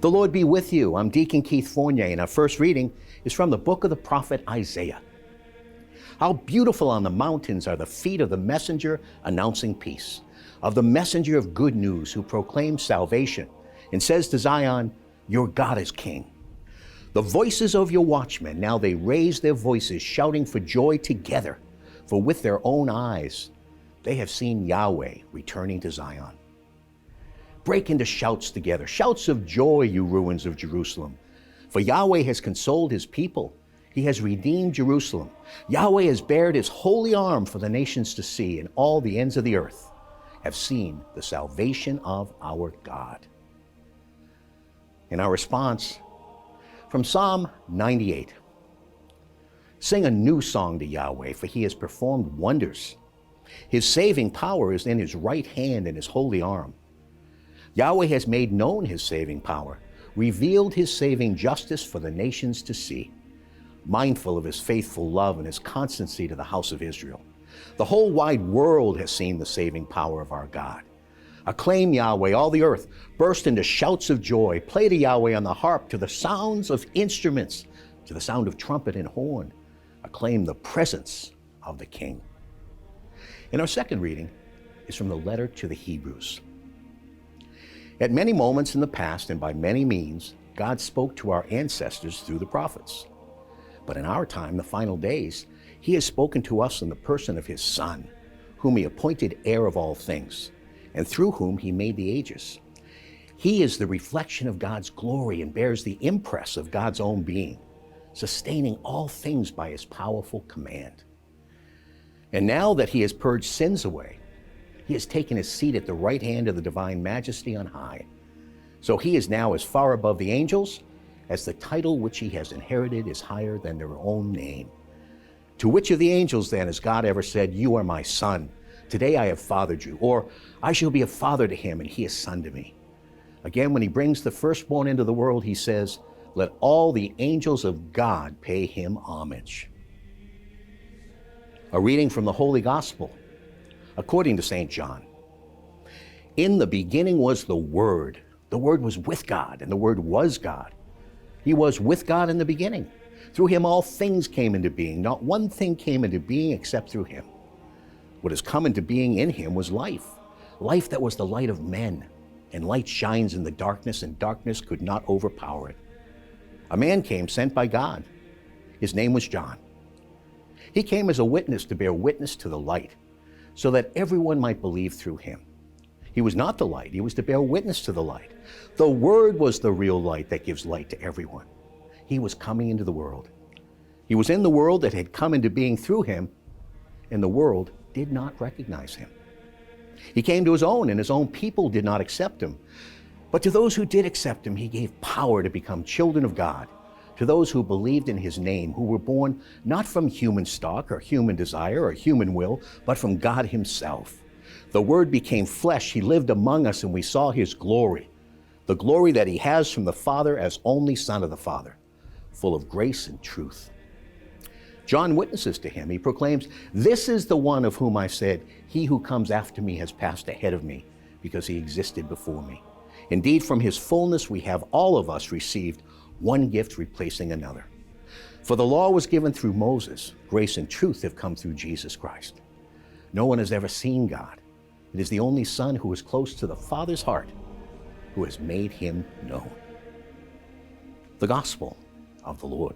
The Lord be with you. I'm Deacon Keith Fournier, and our first reading is from the book of the prophet Isaiah. How beautiful on the mountains are the feet of the messenger announcing peace, of the messenger of good news who proclaims salvation and says to Zion, your God is king. The voices of your watchmen, now they raise their voices, shouting for joy together, for with their own eyes they have seen Yahweh returning to Zion. Break into shouts together, shouts of joy, you ruins of Jerusalem. For Yahweh has consoled his people. He has redeemed Jerusalem. Yahweh has bared his holy arm for the nations to see, and all the ends of the earth have seen the salvation of our God. In our response, from Psalm 98. Sing a new song to Yahweh, for he has performed wonders. His saving power is in his right hand and his holy arm. Yahweh has made known his saving power, revealed his saving justice for the nations to see, mindful of his faithful love and his constancy to the house of Israel. The whole wide world has seen the saving power of our God. Acclaim Yahweh, all the earth. Burst into shouts of joy. Play to Yahweh on the harp, to the sounds of instruments, to the sound of trumpet and horn. Acclaim the presence of the King. And our second reading is from the letter to the Hebrews. At many moments in the past and by many means, God spoke to our ancestors through the prophets. But in our time, the final days, he has spoken to us in the person of his Son, whom he appointed heir of all things, and through whom he made the ages. He is the reflection of God's glory and bears the impress of God's own being, sustaining all things by his powerful command. And now that he has purged sins away, he has taken his seat at the right hand of the divine majesty on high. So he is now as far above the angels as the title which he has inherited is higher than their own name. To which of the angels then has God ever said, you are my son, today I have fathered you, or I shall be a father to him and he a son to me? Again, when he brings the firstborn into the world, he says, let all the angels of God pay him homage. A reading from the Holy Gospel according to St. John. In the beginning was the Word. The Word was with God, and the Word was God. He was with God in the beginning. Through him all things came into being. Not one thing came into being except through him. What has come into being in him was life, life that was the light of men. And light shines in the darkness, and darkness could not overpower it. A man came sent by God. His name was John. He came as a witness to bear witness to the light, so that everyone might believe through him. He was not the light, he was to bear witness to the light. The Word was the real light that gives light to everyone. He was coming into the world. He was in the world that had come into being through him, and the world did not recognize him. He came to his own, and his own people did not accept him. But to those who did accept him, he gave power to become children of God, to those who believed in his name, who were born not from human stock or human desire or human will, but from God himself. The Word became flesh. He lived among us, and we saw his glory, the glory that he has from the Father as only Son of the Father, full of grace and truth. John witnesses to him. He proclaims, this is the one of whom I said, he who comes after me has passed ahead of me, because he existed before me. Indeed, from his fullness we have all of us received one gift replacing another. For the law was given through Moses. Grace and truth have come through Jesus Christ. No one has ever seen God. It is the only Son who is close to the Father's heart, who has made him known. The Gospel of the Lord.